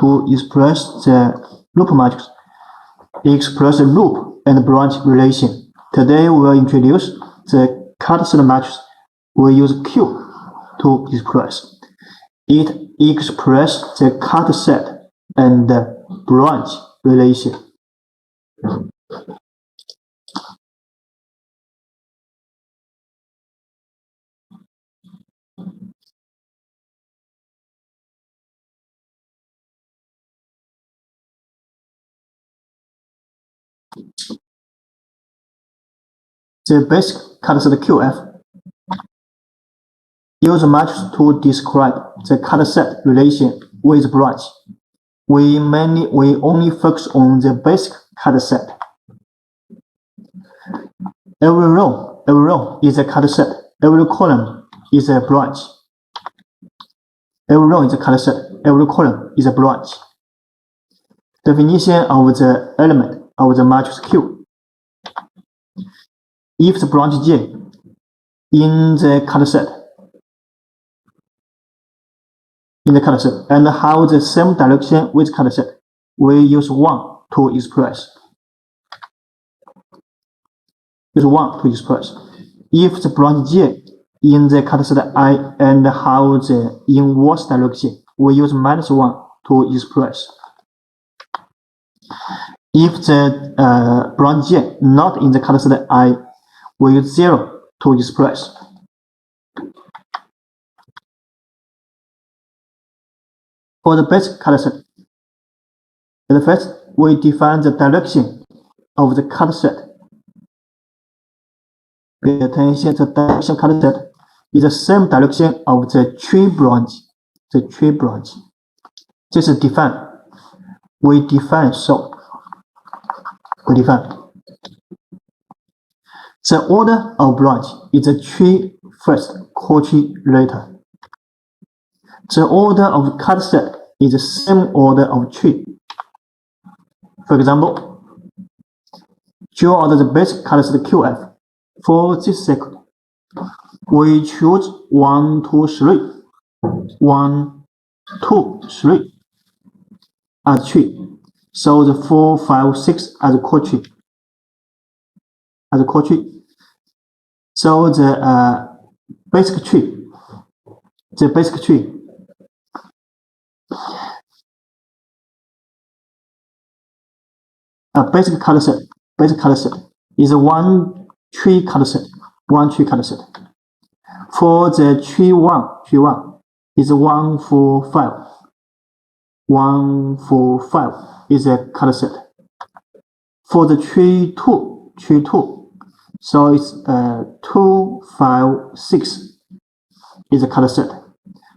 to express the loop matrix. Express the loop and branch relation. Today we will introduce the cut set matrix. We use Q to express. It expresses the cut set and branch relation. The basic cut set QF. Use matrix to describe the cut set relation with branch. We only focus on the basic cut set. Every row is a cut set. Every column is a branch. Every row is a cut set. Every column is a branch. Definition of the element of the matrix Q. If the branch J in the cut set and have the same direction with cut set, we use 1 to express. If the branch J in the cut set I and have the inverse direction, we use -1 to express. If the branch J not in the cut set I, we use 0 to express. For the basic cut set, at first we define the direction of the cut set. Pay attention, the direction cut set is the same direction of the tree branch. This is defined. We define. The order of branch is the tree first, core tree later. The order of cut set is the same order of tree. For example, draw out the basic cut set QF. For this circle, we choose 1, 2, 3. 1, 2, 3 as tree. So the 4, 5, 6 as a core tree. So the basic tree. Basic cut set is one tree cut set. For the tree 1 is 1, 4, 5. 1, 4, 5 is a cut set. For the tree 2, so it's 2, 5, 6 is a cut set.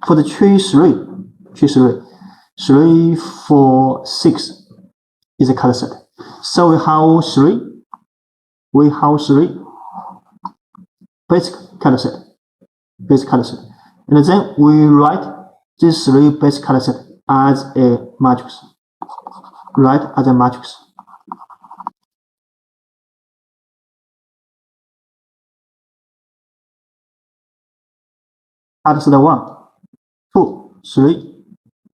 For the tree 3, 3, 4, 6 is a cut set. So we have 3 basic cut set. And then we write these 3 basic cut set as a matrix. Cut set 1, 2, 3.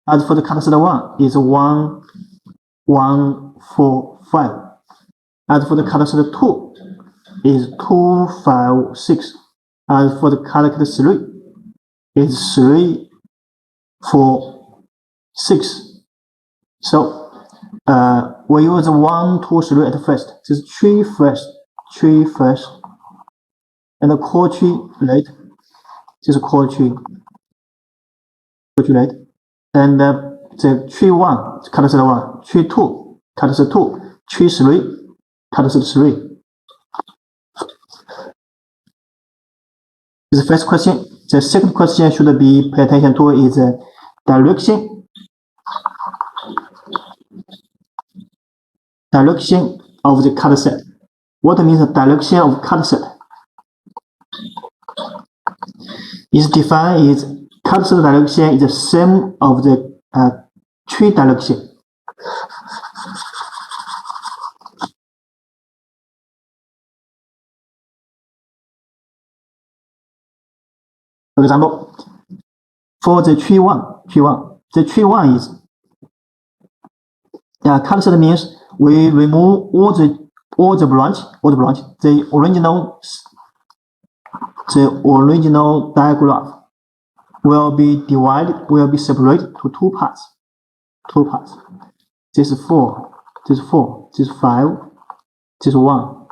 As for the cut set 1 is 1, 1, 4, 5. As for the cut set 2 is 2, 5, 6. As for the cut set 3 is 3, 4, 6. So we use 1, 2, 3 at first. This is tree first, and the core tree later. This is core tree later. And the tree 1, cut set 1, tree 2, cut set 2, tree 3, cut set 3. This is the first question. The second question should be pay attention to is direction of the cut set. What means the direction of cut set? Is defined as cut set direction is the same of the tree direction. For example, for the tree 1, the tree 1 is cut set means we remove all the branch. The original diagram will be separated to two parts. This is 4, this is 4, this is 5, this is 1,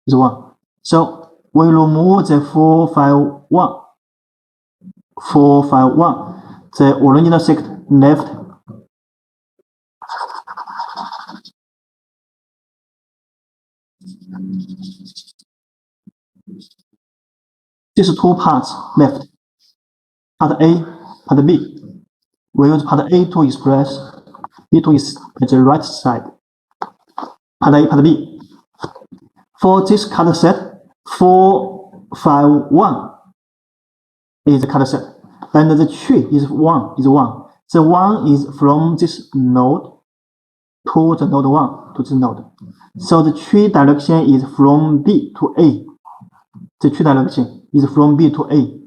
this is 1. So we remove the 4, 5, 1. 4, 5, 1. The original sect left. These two parts left. Part A, part B. We use part A to express, B to is the right side. Part A, part B. For this cut set, 4, 5, 1 is the cut set. And the tree is 1. The 1 is from this node to the node 1 to this node. So the tree direction is from B to A. The tree direction is from B to A.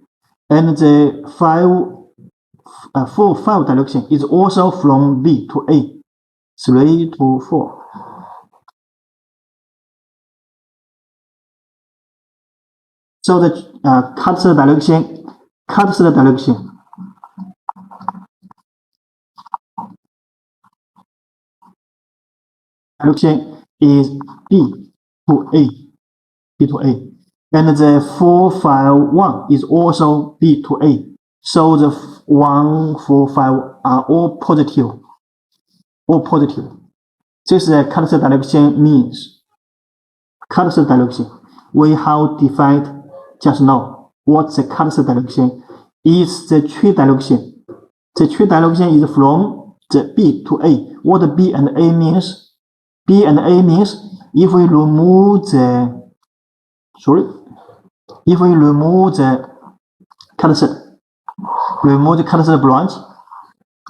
And the 4, 5 direction is also from B to A. 3 to 4. So the cut set direction is B to A. And the 4, 5, 1 is also B to A. So the 1, 4, 5 are all positive. This is the cut set direction means. Cut set direction. We have defined just now what the cut set direction is. The tree direction. The tree direction is from the B to A. What B and A means? B and A means if we remove the cut set, branch,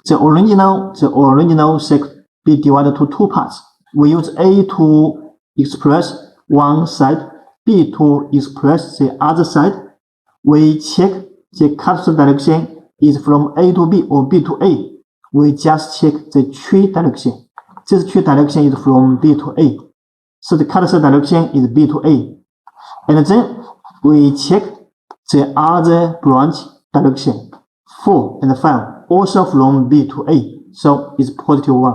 the original sect be divided to two parts. We use A to express one side, B to express the other side. We check the cut set direction is from A to B or B to A. We just check the tree direction. This tree direction is from B to A. So the cut set direction is B to A. And then we check the other branch direction, 4 and 5, also from B to A. So it's positive 1.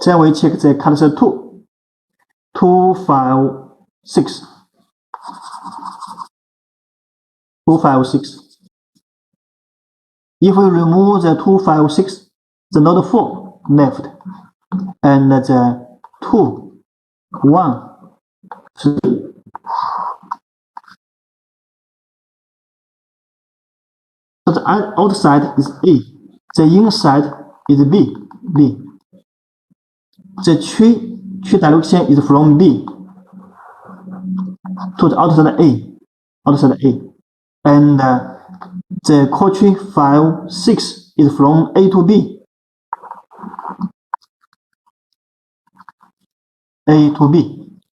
Then we check the cut set 2, 2, 5, 6. 2, 5, 6. If we remove the 2, 5, 6, the node 4 left, and the 2, 1, 3. So the outside is A, the inside is B. The tree direction is from B to the outside A. And the core tree 5, 6 is from A to B.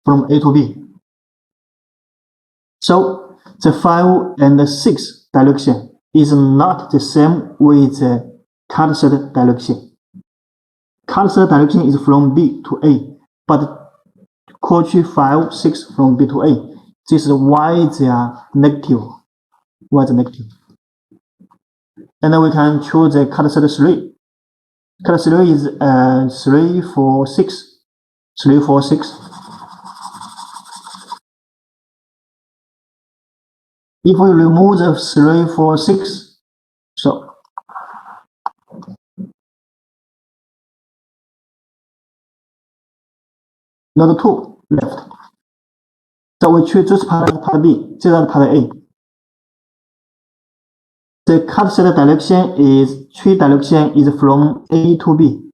From A to B. So the 5 and 6 direction is not the same with the cut set direction. Cut set direction is from B to A, but core tree 5, 6 from B to A. This is why they are negative. And then we can choose the cut set 3. Cut 3 is 3, 4, 6. 3, 4, 6. If we remove the 3, 4, 6, so node 2 left. So we choose this part B, this is part A. The cut set direction is tree direction is from A to B.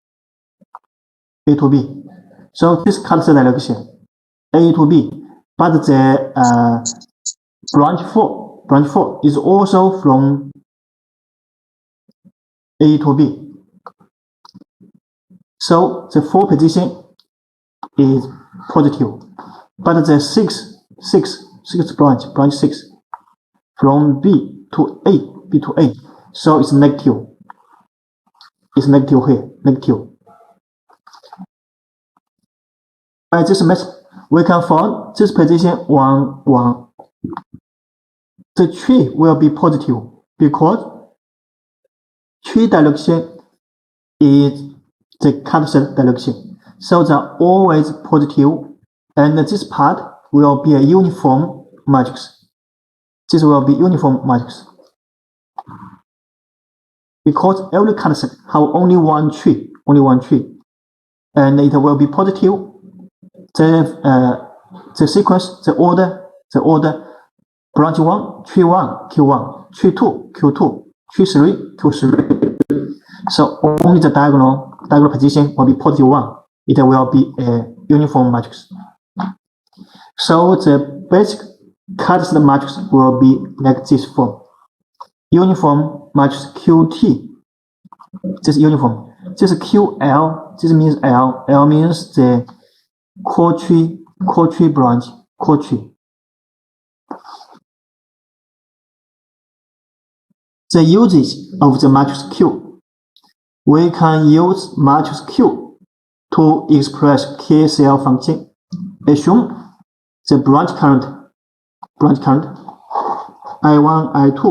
So this cut set direction A to B, but the branch 4 is also from A to B. So the 4 position is positive, but the 6th branch 6 from B to A, so it's negative. is negative here, negative. By this method, we can find this position 1, 1. The tree will be positive because tree direction is the cut set direction. So they're always positive, and this part will be a uniform matrix. This will be uniform matrix. Because every cut set have only one tree, and it will be positive. The sequence, the order, branch 1, tree 1, Q1, tree 2, Q2, tree 3, Q3. So only the diagonal position will be positive 1. It will be a uniform matrix. So the basic cut set matrix will be like this form. Uniform matrix QT. This is uniform. This is QL. This means L. L means the core tree branch, core tree. The usage of the matrix Q. We can use matrix Q to express KCL function. Assume the branch current I1, I2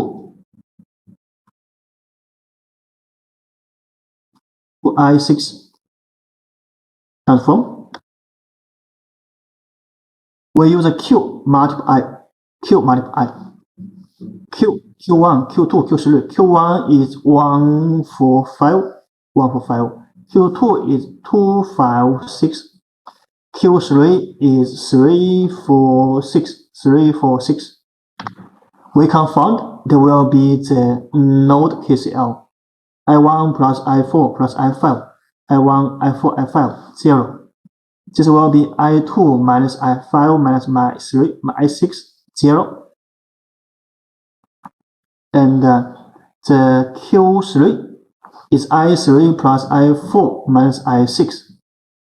to I6 transform. We use a Q multiply I. Q1, Q2, Q3. Q1 is 1, 4, 5. Q2 is 2, 5, 6. Q3 is 3, 4, 6. We can find there will be the node KCL. I1 plus I4 plus I5. I1, I4, I5, 0. This will be I2 minus I5 minus I3, I6, 0. And the Q3 is I3 plus I4 minus I6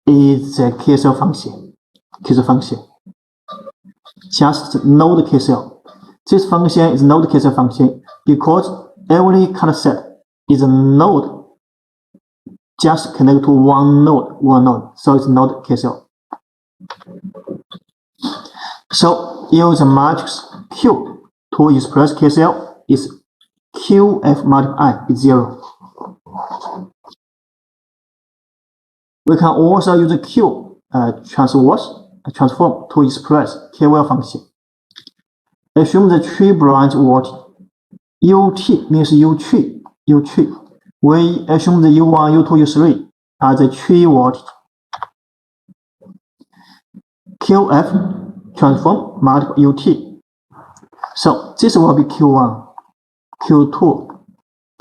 is the KCL function. Just node KCL. This function is node KCL function because every cut set is a node just connect to one node. So it's node KCL. So use the matrix Q to express KCL is QF multiply I is 0. We can also use the Q transform to express KVL function. Assume the tree branch voltage. UT means U tree. We assume the U1, U2, U3 are the tree voltage. QF transform multiple UT. So this will be Q1, Q2,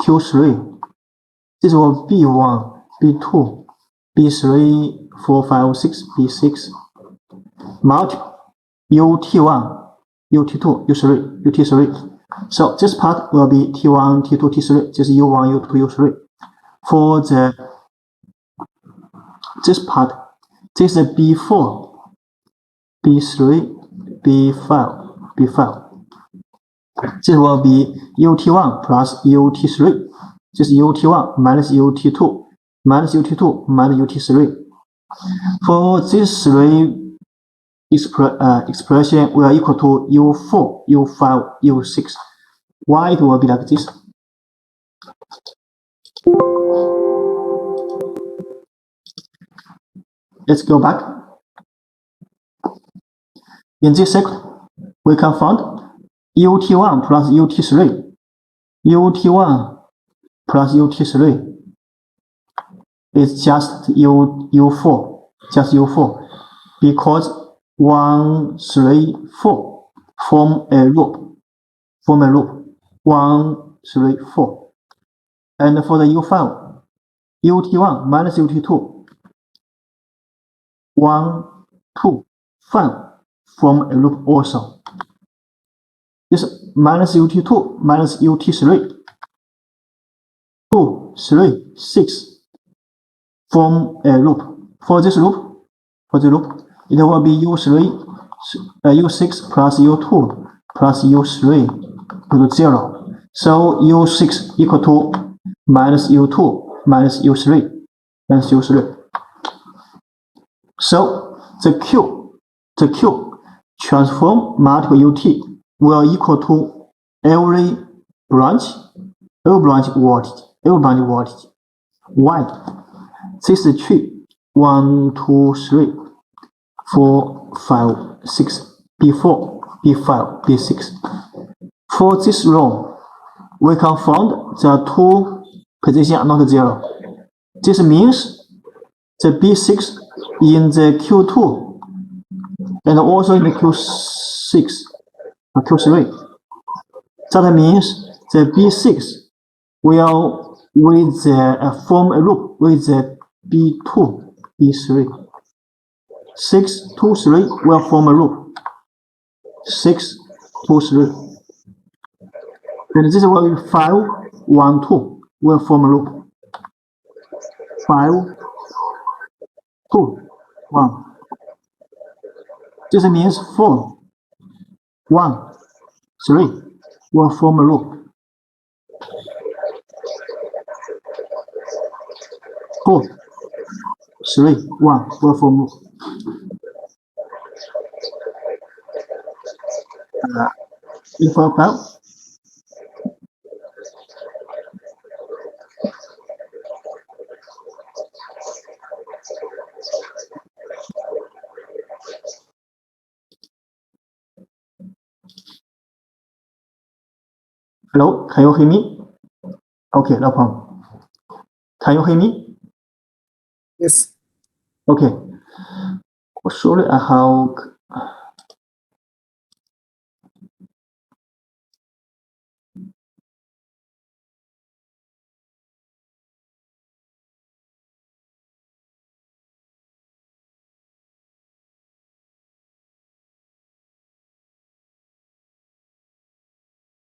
Q3. This will be B1, B2, B3, 4, 5, 6, B6. Multiple UT1, UT2, U3, UT3. So this part will be T1, T2, T3. This is U1, U2, U3. For this part, this is B4, B3, B5. This will be UT1 plus UT3. This is UT1 minus UT2 minus UT2 minus UT3. For these three expression will equal to U4, U5, U6. Why it will be like this? Let's go back. In this section, we can find UT1 plus UT3. UT1 plus UT3 is just U4, because 1, 3, 4 form a loop. 1, 3, 4. And for the U5, UT1 minus UT2, 1, 2, 5 form a loop also. This minus UT2 minus UT3, 2, 3, 6 form a loop. For the loop, it will be U6 plus U2 plus U3 equal to 0. So U6 equal to minus U2 minus U3 minus U3. So the Q transform multiple UT will equal to every branch voltage. Why? This is tree 1, 2, 3, 4, 5, 6, B4, B5, B6. For this row, we can find the two positions are not zero. This means the B6 in the Q2 and also in the Q6 or Q3. That means the B6 will with the form a loop with the B2, B3. 6, 2, 3 will form a loop. 6, 2, 3. And this will be 5, 1, 2 will form a loop. 5, 2, 1. This means 4, 1, 3 will form a loop. 4, 3, 1 will form a loop. If I count, hello, can you hear me? Okay, no problem. Can you hear me? Yes. Okay. Sorry, I have.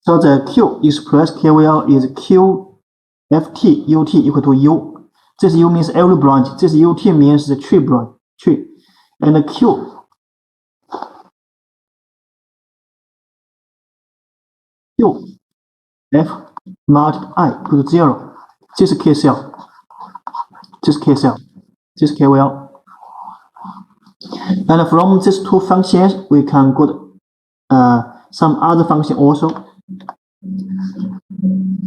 So the Q expressed KVL is QFT UT equal to U. This U means every branch. This UT means the tree branch. And the Q F multiple I equal to 0. This is KCL. This is KCL. This is KVL. And from these two functions, we can get some other function also.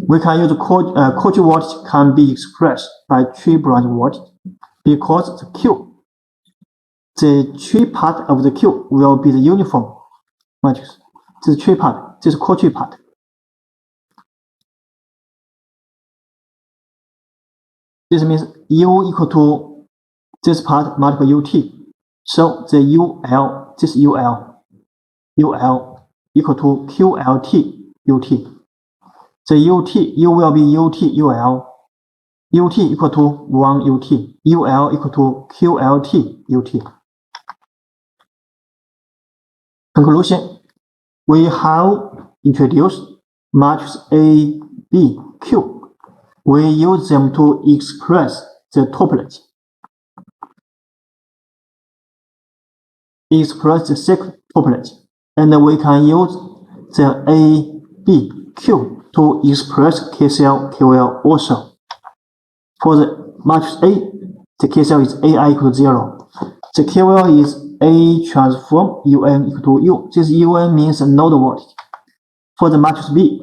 We can use Cauchy voltage can be expressed by tree branch voltage because the tree part of the Q will be the uniform matrix. This tree part, this Cauchy part. This means U equal to this part multiple UT. So the UL, this UL equal to QLT UT. The U will be UL equal to 1 UL equal to QLT UT. Conclusion, we have introduced matrix A, B, Q. We use them to express the topology. Express the second topology. And we can use the A, B, Q to express KCL, KVL also. For the matrix A, the KCL is AI equal to 0. The KVL is A transform UN equal to U. This UN means node voltage. For the matrix B,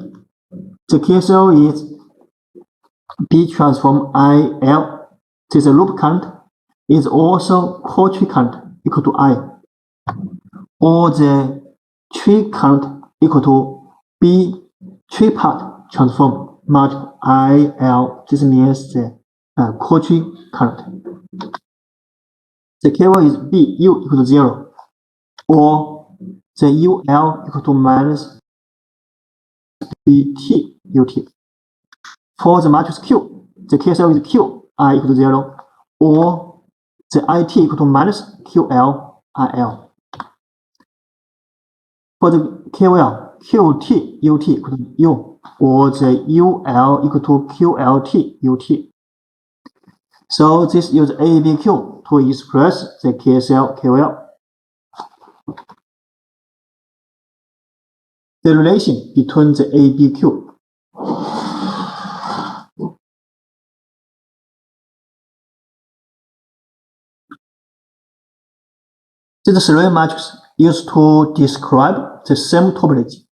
the KCL is B transform IL. This loop current is also Cauchy current equal to I. Or the tree current equal to B tree part transform multiple IL. This means the Cauchy current. The KVL is B U equal to 0, or the UL equal to minus BT UT. For the matrix Q, the KCL is Q I equal to 0, or the IT equal to minus QL IL. For the KVL, QT UT equal to U, or the UL equal to QLT UT. So this uses ABQ to express the KCL, KVL. The relation between the ABQ This Schleyer matrix used to describe the same topology,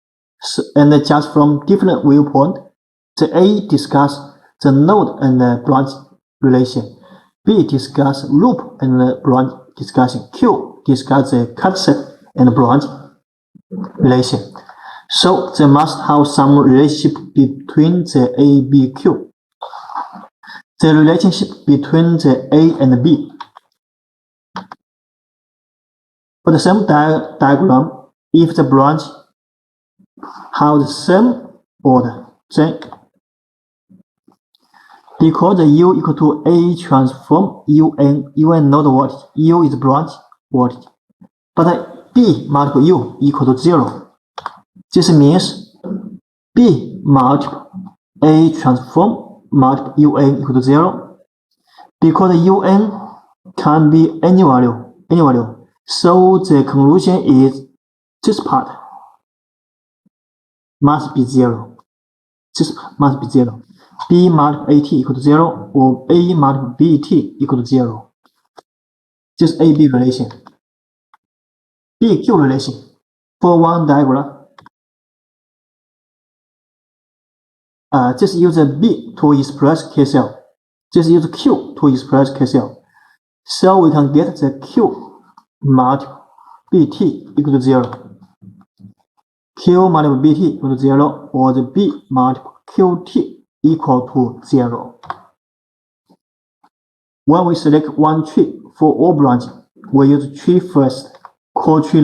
and just from different viewpoint, the A discuss the node and the branch relation, B discuss loop and branch discussion, Q discuss the cut set and branch relation. So they must have some relationship between the A, B, Q. The relationship between the A and B. For the same diagram, if the branch have the same order, then because the U equal to A transform UN node voltage, U is branch voltage, but B multiple U equal to 0. This means B multiple A transform multiple UN equal to 0, because UN can be any value. So the conclusion is this part must be 0. This must be 0. B multiple AT equal to 0 or A multiple BT equal to 0. This AB relation. BQ relation. For one diagram, just use B to express K cell. Just use Q to express K cell. So we can get the Q multiple BT equal to 0. Q multiple BT equal to 0 or the B multiple QT equal to 0. When we select one tree for all branches, we use tree first, co-tree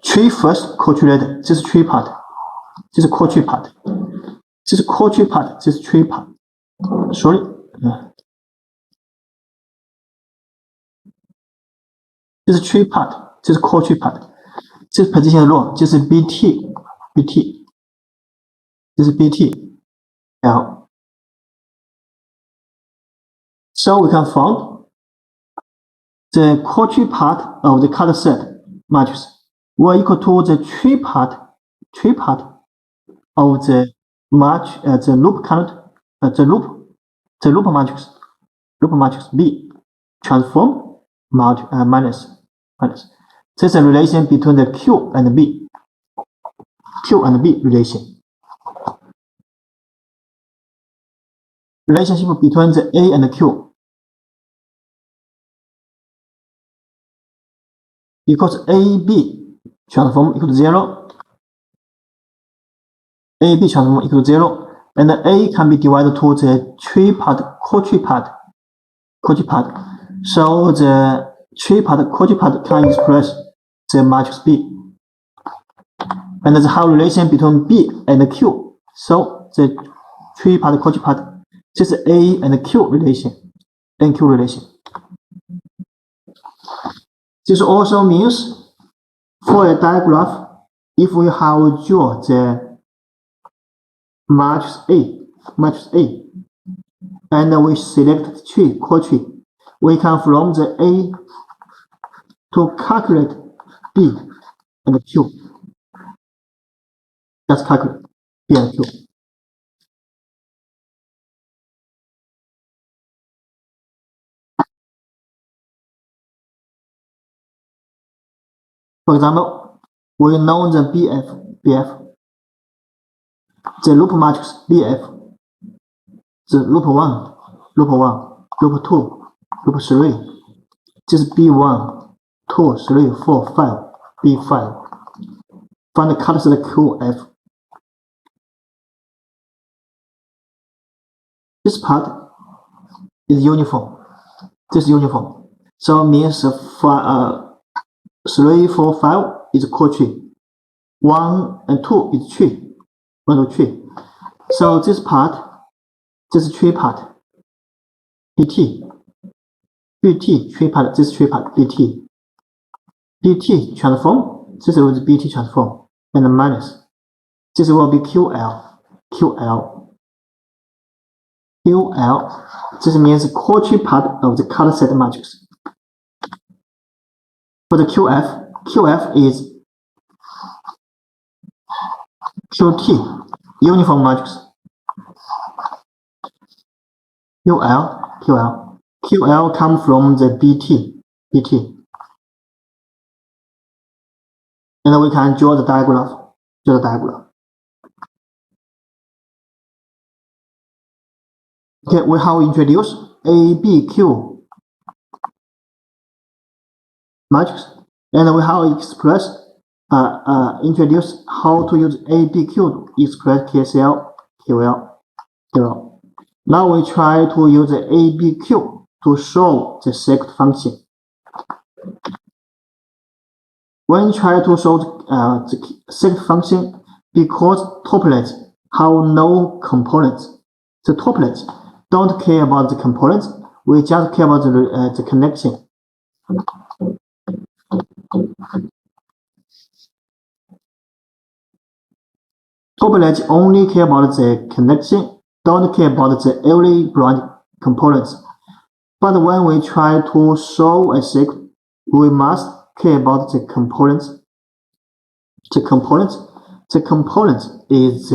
Tree first, co-tree later. This is tree part. This is co-tree part. This is co-tree part. This is tree part. Sorry. This is tree part. This is co-tree part. This is position row. This is BT. This is BT. L. So we can find the co-tree part of the cut set matrix will equal to the tree part of the loop count, the loop matrix B transform minus. This is a relation between the Q and B relation. Relationship between the A and the Q. Because AB transform equal to 0, AB transform equal to 0, and A can be divided to the tree part, co-tree part. So the tree part, co-tree part can express the matrix B. And there's a relation between B and Q. So the tree part, co-tree part, this is A and Q relation, NQ relation. This also means for a diagram, if we have drawn the matrix A, and we select the tree, co-tree, we can from the A to calculate B and Q. Just calculate B and Q. For example, we know the BF, the loop matrix BF, the loop 1, loop 2, loop 3. This is B1, 2, 3, 4, 5, B5. Find the cut set QF. This part is uniform. This is uniform. So it means 3, 4, 5 is co-tree. 1 and 2 is tree. 1 to tree. So this part, this is tree part. BT, tree part, this tree part, BT. BT transform, this is BT transform, and minus. This will be QL. This means co-tree part of the color set matrix. For the QF is QT, uniform matrix. QL comes from the BT. BT. And we can draw the diagram. Okay, we have introduced ABQ matrix, and we have introduced how to use ABQ to express KCL, QL. Now we try to use the ABQ to solve the second function. When you try to solve the second function, because tuplets have no components, the tuplets don't care about the components, we just care about the connection. Tuplets only care about the connection, don't care about the every branch components. But when we try to solve a second, we must care about the components. The component is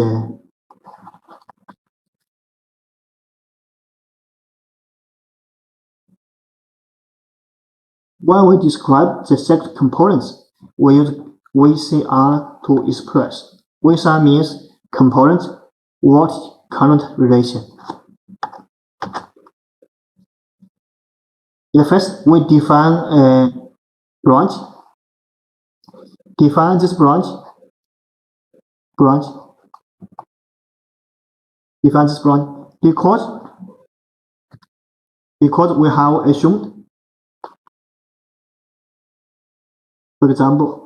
when we describe the second components, we use VCR to express. VCR means component voltage current relation. First, we define a branch. Define this branch. Define this branch because we have assumed, for example,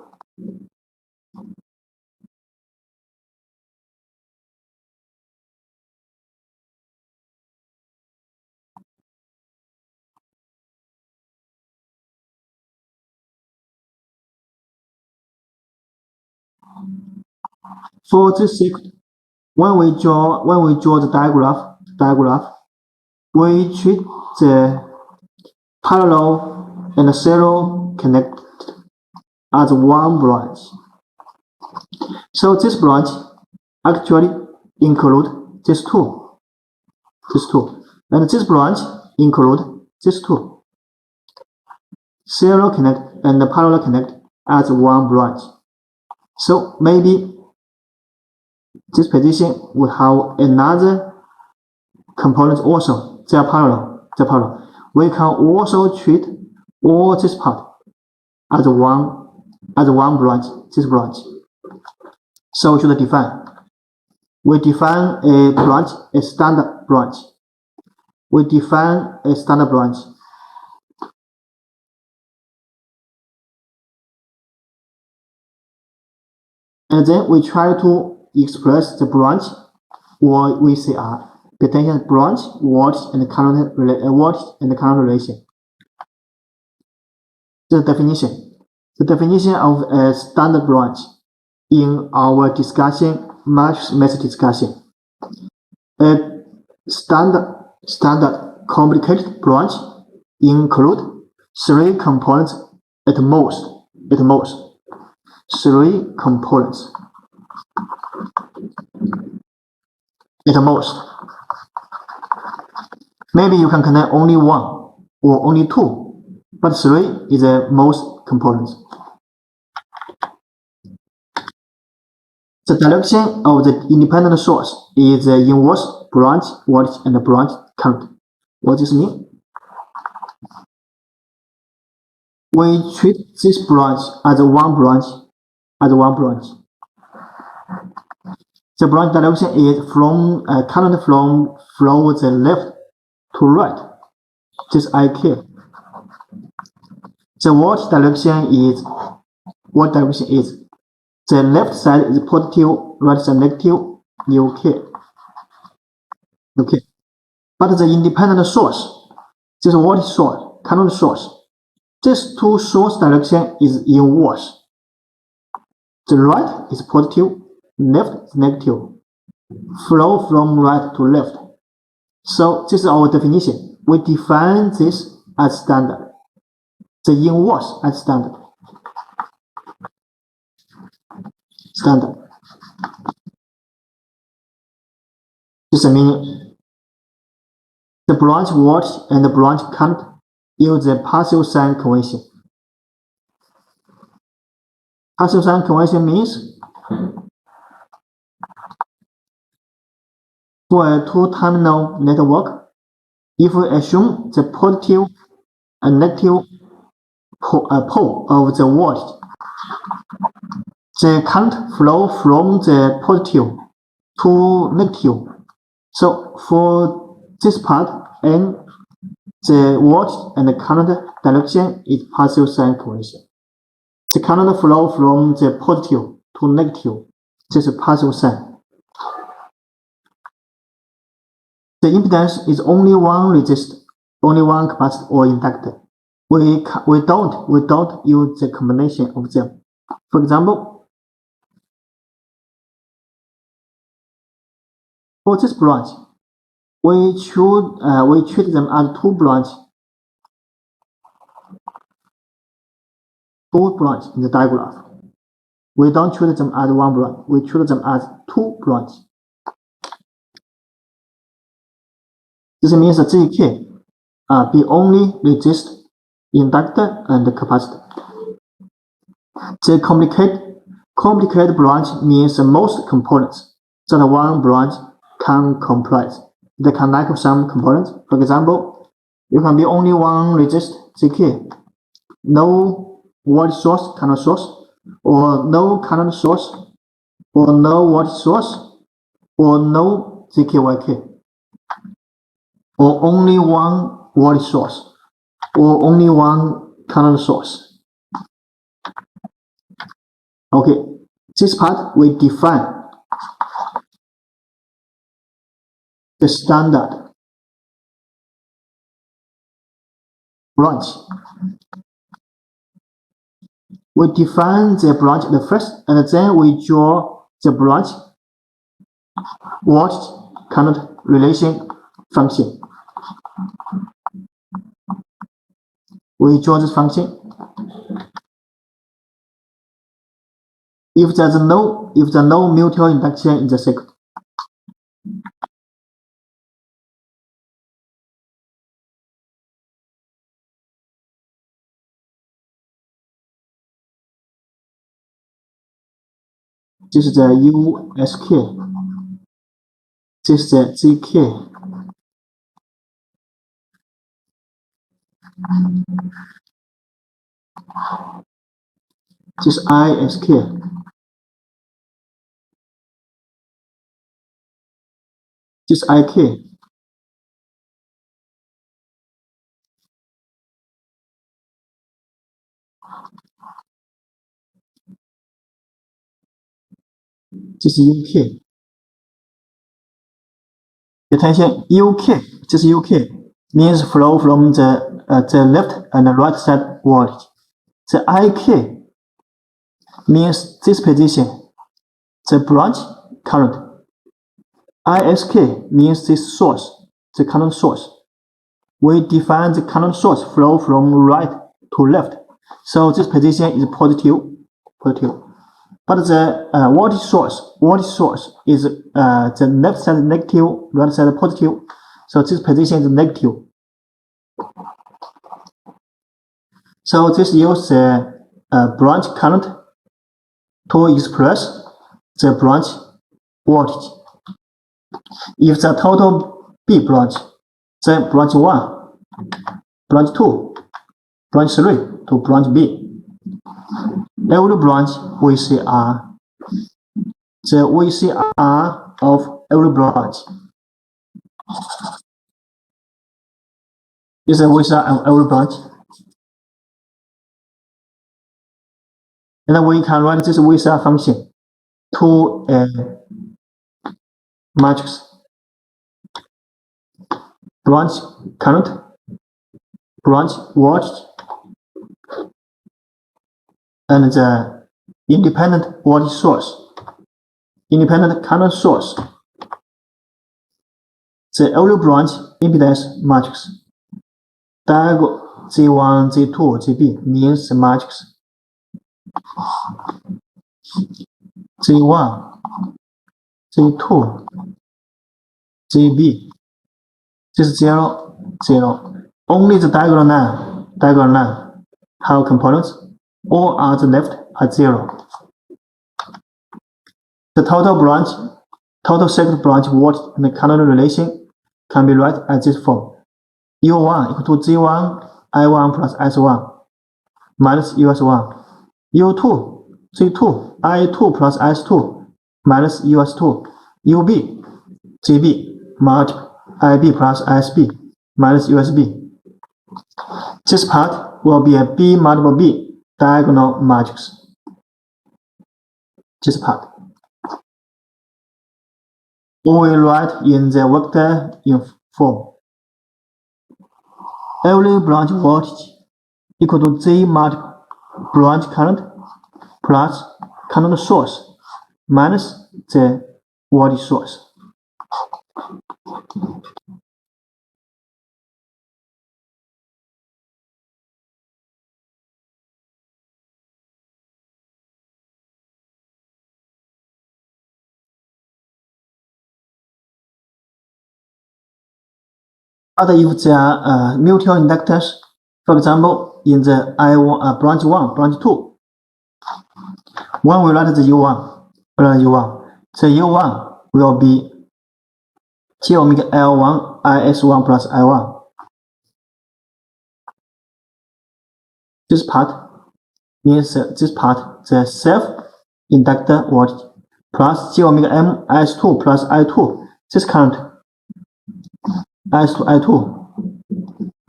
for this second, when we draw the diagram, we treat the parallel and serial connected as one branch. So this branch actually includes these two, and this branch includes these two. Serial connect and parallel connect as one branch. So maybe this position will have another component also. They are parallel. We can also treat all this part as one branch. This branch. So we should define. We define a branch, a standard branch. We define a standard branch. And then we try to express the branch or VCR, potential branch, voltage and current relation. The definition of a standard branch in our discussion, matrix method discussion. A standard complicated branch include 3 components at most. 3 components at most. Maybe you can connect only 1 or only 2, but 3 is the most components. The direction of the independent source is the inverse branch voltage and branch current. What does this mean? We treat this branch as one branch. The branch direction is from current from flow the left to right. This IK. The voltage direction is the left side is positive, right side negative, UK. But the independent source, this voltage source, current source, these 2 source direction is inverse. The right is positive, left is negative. Flow from right to left. So this is our definition. We define this as standard. The inverse as standard. This is meaning the branch voltage and the branch current use the partial sign convention. Partial sign convention means for a two-terminal network, if we assume the positive and negative pole of the voltage, the current flow from the positive to negative. So for this part, and the voltage and the current direction is partial sign convention. The current flow from the positive to negative. This is partial sign. The impedance is only one resistor, only one capacitor or inductor. We don't use the combination of them. For example, for this branch, we treat them as two branches in the diagram. We don't treat them as one branch. We treat them as two branches. This means that ZK be only resistor, inductor, and capacitor. The complicated branch means the most components that one branch can comprise. They can lack some components. For example, you can be only one resistor ZK, no voltage source, current source, or no current source, or no voltage source, or no ZKYK, or only one voltage source, or only one current source. Okay, this part we define the standard branch. We define the branch at first, and then we draw the branch voltage current relation function. We draw this function. If there's no mutual induction in the circuit, this is the USK, this is the ZK, this is ISK, this is IK, this is UK. Attention, UK, this is UK, means flow from the left and the right side voltage. The IK means this position, the branch current. ISK means this source, the current source. We define the current source flow from right to left. So this position is positive. But the voltage source is the left side negative, right side positive. So this position is negative. So this uses the branch current to express the branch voltage. If the total B branch, then branch 1, branch 2, branch 3 to branch B. Every branch VCR. The VCR of every branch is a VCR of every branch. And then we can write this VCR function to a matrix. Branch current, branch voltage, and the independent voltage source, independent current source. The every branch impedance matrix. Diagonal Z1, Z2, ZB means the matrix. Z1, Z2, ZB. This is 0, 0. Only the diagonal line diagonal line have components. All others left are 0. The total second branch voltage and the current relation can be written as this form. U1 equal to G1 I1 plus S1 minus US1. U2 G2 I2 plus S2 minus US2. UB GB multiple IB plus SB minus USB. This part will be a B multiple B diagonal matrix. This part we will write in the vector form. Every branch voltage equal to G multiple branch current plus current source minus the voltage source. But if there are mutual inductors, for example, in the I1 branch 1, branch 2, when we write the U1, the U1 will be J omega L1 IS1 plus I1. This part means this part, the self-inductor voltage plus J omega M S2 plus I2, this current S2 I2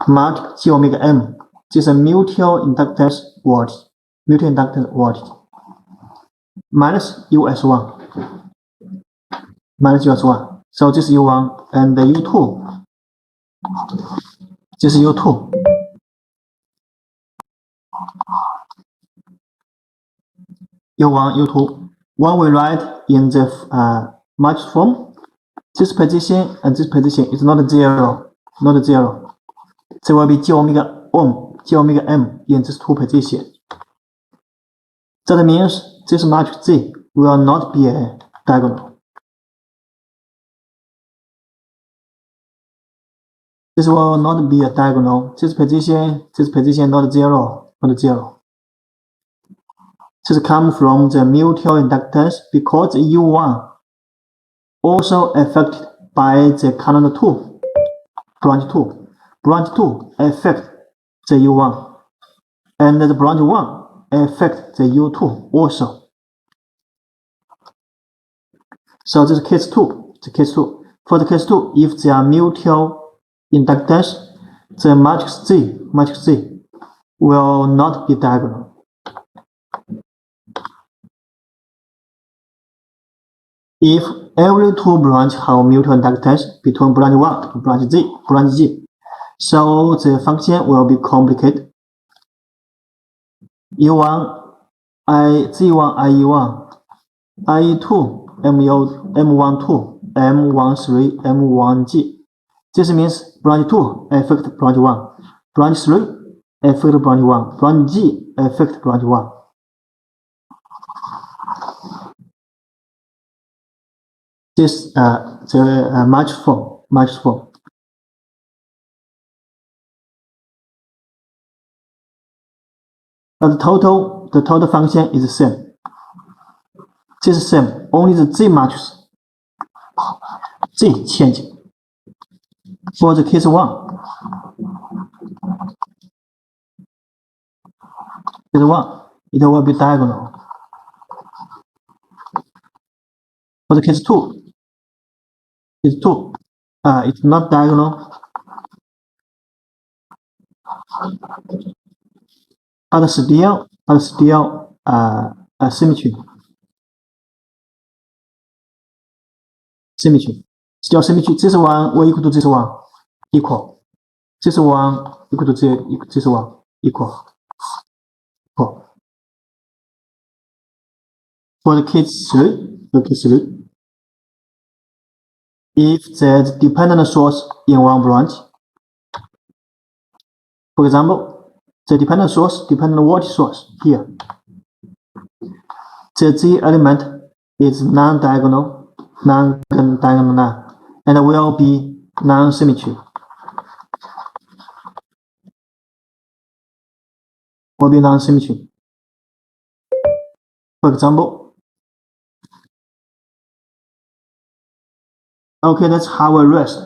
multiple J omega M, this is mutual inductance voltage, minus US1, So this is U1 and the U2. This is U2. U1, U2. When we write in the matrix form, this position and this position is not 0, not 0. There will be J omega M in these two positions. That means this matrix Z will not be a diagonal. This will not be a diagonal. This position not 0, not 0. This comes from the mutual inductance because U1 also affected by the current 2, branch 2. Branch 2 affect the U1, and the branch 1 affect the U2 also. So this is case 2. For the case 2, if there are mutual inductance, the matrix Z will not be diagonal. If every two branch have mutual inductance between branch 1 and branch G, so the function will be complicated. U1 G1 IE1, IE2 M12, M13, M1G. This means branch 2 affect branch 1, branch 3 affect branch 1, branch G affect branch 1. This the matrix form. But the total function is the same. This is same. Only the Z matrix Z change. For the case 1, it will be diagonal. For the case 2, it's not diagonal. But still symmetry. Still symmetry. This one will equal to this one, equal. This one equal to this one, equal. For the case 3, if there's dependent source in one branch, for example, the dependent voltage source here, the Z element is non-diagonal line, and will be non-symmetry. will be non-symmetry. For example, okay, let's have a rest.